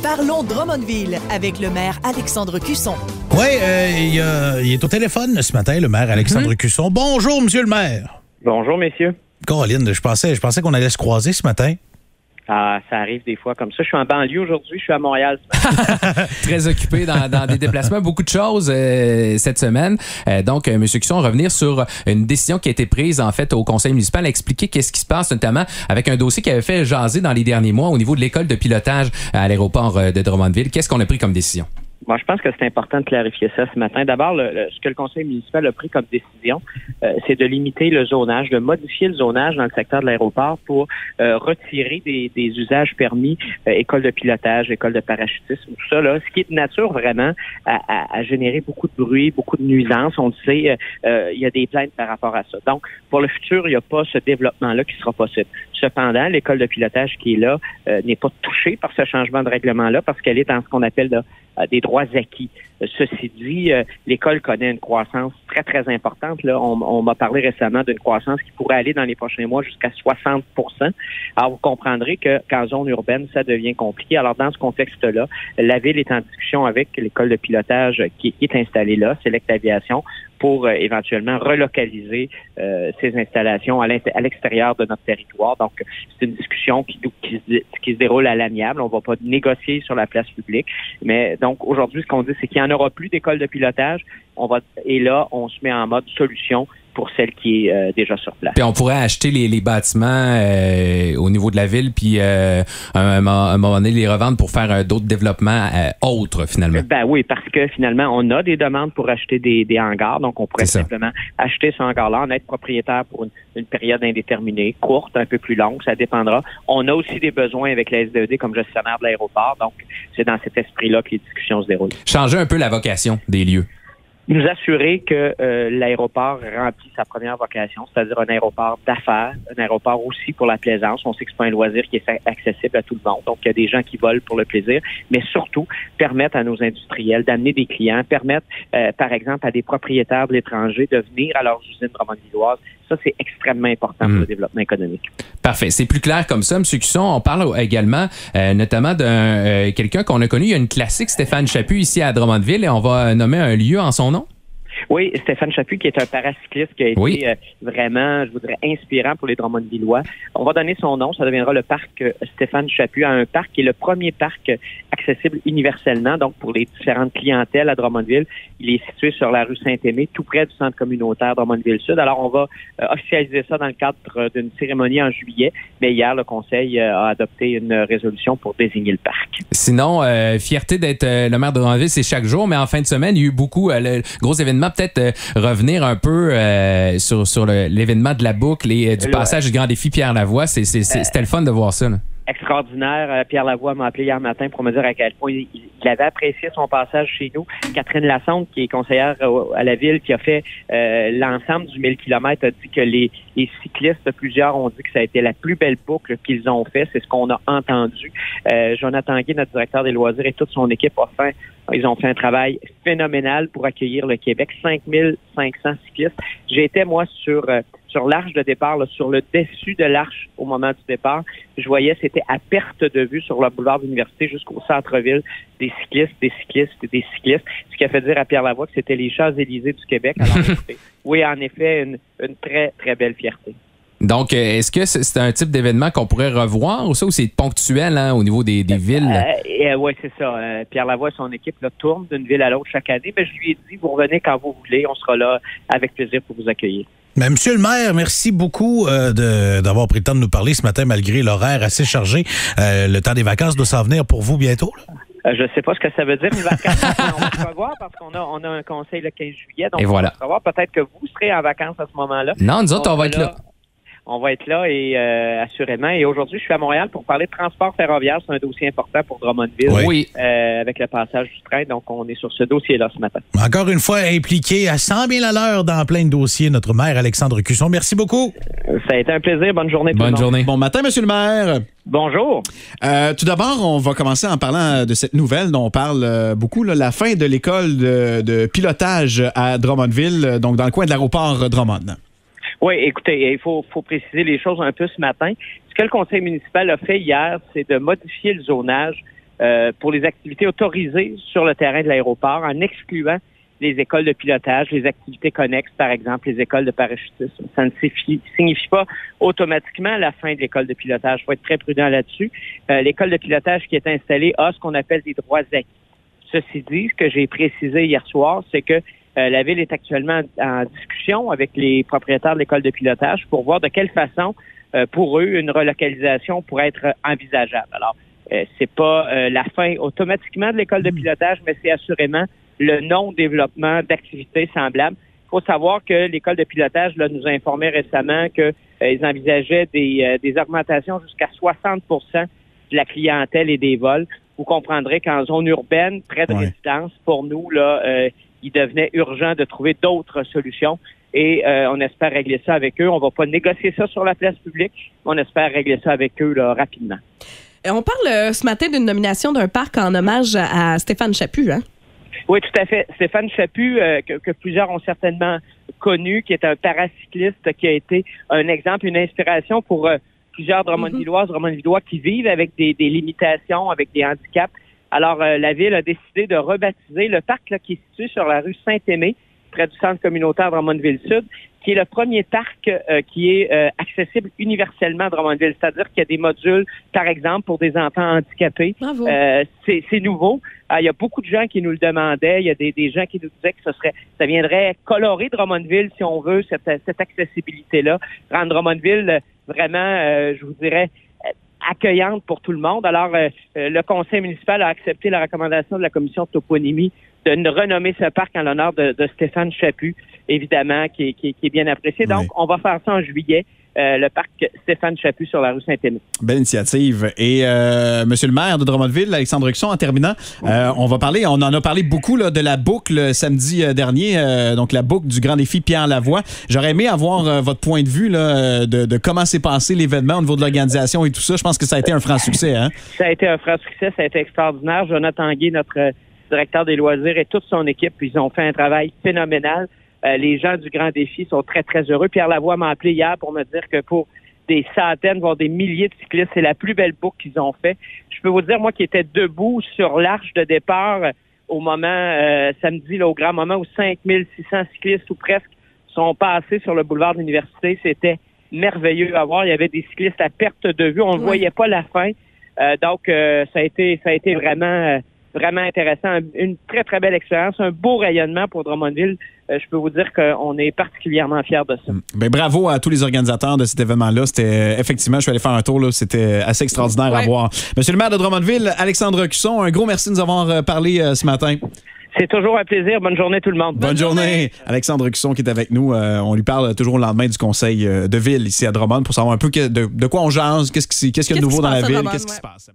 Parlons Drummondville avec le maire Alexandre Cusson. Oui, il est au téléphone ce matin, le maire Alexandre Cusson. Bonjour, monsieur le maire. Bonjour, messieurs. Caroline, je pensais qu'on allait se croiser ce matin. Ah, ça arrive des fois comme ça. Je suis en banlieue aujourd'hui, je suis à Montréal. Très occupé dans des déplacements, beaucoup de choses cette semaine. Donc, M. Cusson, revenir sur une décision qui a été prise en fait au conseil municipal, expliquer qu'est-ce qui se passe notamment avec un dossier qui avait fait jaser dans les derniers mois au niveau de l'école de pilotage à l'aéroport de Drummondville. Qu'est-ce qu'on a pris comme décision? Moi, je pense que c'est important de clarifier ça ce matin. D'abord, ce que le conseil municipal a pris comme décision, c'est de limiter le zonage, de modifier le zonage dans le secteur de l'aéroport pour retirer des usages permis, école de pilotage, école de parachutisme, tout ça, là, ce qui est de nature vraiment à générer beaucoup de bruit, beaucoup de nuisances. On le sait, il y a des plaintes par rapport à ça. Donc, pour le futur, il n'y a pas ce développement-là qui sera possible. Cependant, l'école de pilotage qui est là n'est pas touchée par ce changement de règlement-là parce qu'elle est dans ce qu'on appelle des droits acquis. Ceci dit, l'école connaît une croissance très, très importante. Là, on m'a parlé récemment d'une croissance qui pourrait aller dans les prochains mois jusqu'à 60 %. Alors, vous comprendrez qu'en zone urbaine, ça devient compliqué. Alors, dans ce contexte-là, la Ville est en discussion avec l'école de pilotage qui est installée là, Select Aviation, pour éventuellement relocaliser ces installations à l'extérieur de notre territoire. Donc, c'est une discussion qui se déroule à l'amiable. On ne va pas négocier sur la place publique. Mais donc, aujourd'hui, ce qu'on dit, c'est qu'il n'y en aura plus d'école de pilotage. Et là, on se met en mode solution pour celle qui est déjà sur place. Puis on pourrait acheter les bâtiments au niveau de la ville, puis à un moment donné, les revendre pour faire d'autres développements autres, finalement. Ben oui, parce que finalement, on a des demandes pour acheter des hangars, donc on pourrait simplement acheter ce hangar-là, en être propriétaire pour une période indéterminée, courte, un peu plus longue, ça dépendra. On a aussi des besoins avec la SDED comme gestionnaire de l'aéroport, donc c'est dans cet esprit-là que les discussions se déroulent. Changer un peu la vocation des lieux. Nous assurer que l'aéroport remplit sa première vocation, c'est-à-dire un aéroport d'affaires, un aéroport aussi pour la plaisance. On sait que c'est pas un loisir qui est accessible à tout le monde, donc il y a des gens qui volent pour le plaisir, mais surtout permettre à nos industriels d'amener des clients, permettre par exemple à des propriétaires de l'étranger de venir à leurs usines drummondvilloises. Ça, c'est extrêmement important pour le développement économique. Parfait. C'est plus clair comme ça. M. Cusson, on parle également notamment d'un quelqu'un qu'on a connu. Il y a une classique, Stéphane Chaput, ici à Drummondville, et on va nommer un lieu en son nom. Oui, Stéphane Chaput, qui est un paracycliste qui a été vraiment, je voudrais, inspirant pour les Drummondvillois. On va donner son nom, ça deviendra le parc Stéphane Chaput, un parc qui est le premier parc accessible universellement, donc pour les différentes clientèles à Drummondville. Il est situé sur la rue Saint-Aimé, tout près du centre communautaire Drummondville-Sud. Alors, on va officialiser ça dans le cadre d'une cérémonie en juillet, mais hier, le Conseil a adopté une résolution pour désigner le parc. Sinon, fierté d'être le maire de Drummondville, c'est chaque jour, mais en fin de semaine, il y a eu beaucoup, le gros événement. Peut-être revenir un peu sur l'événement de la boucle et du passage du Grand Défi Pierre Lavoie. C'était le fun de voir ça, là. Extraordinaire. Pierre Lavoie m'a appelé hier matin pour me dire à quel point il avait apprécié son passage chez nous. Catherine Lassonde, qui est conseillère à la ville, qui a fait l'ensemble du 1000 km, a dit que les cyclistes, plusieurs ont dit que ça a été la plus belle boucle qu'ils ont fait. C'est ce qu'on a entendu. Jonathan Guy, notre directeur des loisirs, et toute son équipe ils ont fait un travail phénoménal pour accueillir le Québec. 5500 cyclistes. J'étais, moi, sur l'arche de départ, là, sur le dessus de l'arche au moment du départ. Je voyais, c'était à perte de vue sur le boulevard de l'Université jusqu'au centre-ville, des cyclistes. Ce qui a fait dire à Pierre Lavoie que c'était les Champs-Élysées du Québec. Alors, oui, en effet, une très, très belle fierté. Donc, est-ce que c'est un type d'événement qu'on pourrait revoir ou ça, ou c'est ponctuel au niveau des villes? Oui, c'est ça. Pierre Lavoie et son équipe tournent d'une ville à l'autre chaque année. Mais je lui ai dit, vous revenez quand vous voulez. On sera là avec plaisir pour vous accueillir. Mais Monsieur le maire, merci beaucoup d'avoir pris le temps de nous parler ce matin malgré l'horaire assez chargé. Le temps des vacances doit s'en venir pour vous bientôt, là. Je ne sais pas ce que ça veut dire, les vacances. On va se revoir parce qu'on a un conseil le 15 juillet. Donc, et voilà. On va se revoir. Peut-être que vous serez en vacances à ce moment-là. Non, nous autres, on va être là. On va être là et assurément. Et aujourd'hui, je suis à Montréal pour parler de transport ferroviaire. C'est un dossier important pour Drummondville. Oui. Avec le passage du train. Donc, on est sur ce dossier-là ce matin. Encore une fois, impliqué à 100 000 à l'heure dans plein de dossiers, notre maire Alexandre Cusson. Merci beaucoup. Ça a été un plaisir. Bonne journée. Bonne journée. Bon matin, monsieur le maire. Bonjour. Tout d'abord, on va commencer en parlant de cette nouvelle dont on parle beaucoup, là, la fin de l'école de pilotage à Drummondville, donc dans le coin de l'aéroport Drummond. Oui, écoutez, il faut préciser les choses un peu ce matin. Ce que le conseil municipal a fait hier, c'est de modifier le zonage pour les activités autorisées sur le terrain de l'aéroport, en excluant les écoles de pilotage, les activités connexes, par exemple, les écoles de parachutisme. Ça ne signifie pas automatiquement la fin de l'école de pilotage. Il faut être très prudent là-dessus. L'école de pilotage qui est installée a ce qu'on appelle des droits acquis. Ceci dit, ce que j'ai précisé hier soir, c'est que la Ville est actuellement en discussion avec les propriétaires de l'école de pilotage pour voir de quelle façon, pour eux, une relocalisation pourrait être envisageable. Alors, c'est pas la fin automatiquement de l'école de pilotage, mais c'est assurément le non-développement d'activités semblables. Il faut savoir que l'école de pilotage là, nous a informé récemment qu'ils envisageaient des augmentations jusqu'à 60 de la clientèle et des vols. Vous comprendrez qu'en zone urbaine, près de résidence, pour nous, là, il devenait urgent de trouver d'autres solutions. Et on espère régler ça avec eux. On va pas négocier ça sur la place publique, mais on espère régler ça avec eux là, rapidement. On parle ce matin d'une nomination d'un parc en hommage à Stéphane Chaput, hein? Oui, tout à fait. Stéphane Chaput, que plusieurs ont certainement connu, qui est un paracycliste, qui a été un exemple, une inspiration pour plusieurs Drummondvilloises, Drummondvillois qui vivent avec des limitations, avec des handicaps. Alors, la Ville a décidé de rebaptiser le parc là, qui est situé sur la rue Saint-Aimé, près du centre communautaire Drummondville-Sud, qui est le premier parc qui est accessible universellement à Drummondville. C'est-à-dire qu'il y a des modules, par exemple, pour des enfants handicapés. Bravo. C'est nouveau. Il y a beaucoup de gens qui nous le demandaient. Il y a des gens qui nous disaient que ça viendrait colorer Drummondville, si on veut, cette accessibilité-là. Rendre Drummondville vraiment, je vous dirais, accueillante pour tout le monde. Alors, le conseil municipal a accepté la recommandation de la commission de toponymie de renommer ce parc en l'honneur de Stéphane Chaput, évidemment, qui est bien apprécié. Donc, on va faire ça en juillet, le parc Stéphane Chaput sur la rue Saint-Aimé. Belle initiative. Et monsieur le maire de Drummondville, Alexandre Cusson, en terminant, on en a parlé beaucoup là, de la boucle samedi dernier, donc la boucle du grand défi Pierre Lavoie. J'aurais aimé avoir votre point de vue là, de comment s'est passé l'événement au niveau de l'organisation et tout ça. Je pense que ça a été un franc succès. Hein? Ça a été un franc succès, ça a été extraordinaire. Jonathan Guay, notre directeur des loisirs, et toute son équipe, ils ont fait un travail phénoménal. Les gens du Grand Défi sont très, très heureux. Pierre Lavoie m'a appelé hier pour me dire que pour des centaines, voire des milliers de cyclistes, c'est la plus belle boucle qu'ils ont fait. Je peux vous dire, moi qui étais debout sur l'arche de départ au moment, samedi, là, au grand moment où 5600 cyclistes ou presque sont passés sur le boulevard de l'Université, c'était merveilleux à voir. Il y avait des cyclistes à perte de vue. On ne voyait pas la fin. Donc, ça a été vraiment intéressant. Une très, très belle expérience. Un beau rayonnement pour Drummondville. Je peux vous dire qu'on est particulièrement fiers de ça. Bien, bravo à tous les organisateurs de cet événement-là. C'était effectivement, je suis allé faire un tour, là, c'était assez extraordinaire à voir. Monsieur le maire de Drummondville, Alexandre Cusson, un gros merci de nous avoir parlé ce matin. C'est toujours un plaisir. Bonne journée tout le monde. Bonne journée. Alexandre Cusson qui est avec nous. On lui parle toujours au lendemain du conseil de ville ici à Drummond pour savoir un peu de quoi on jase, qu'est-ce qu'il y a de nouveau dans la ville, qu'est-ce qui se passe.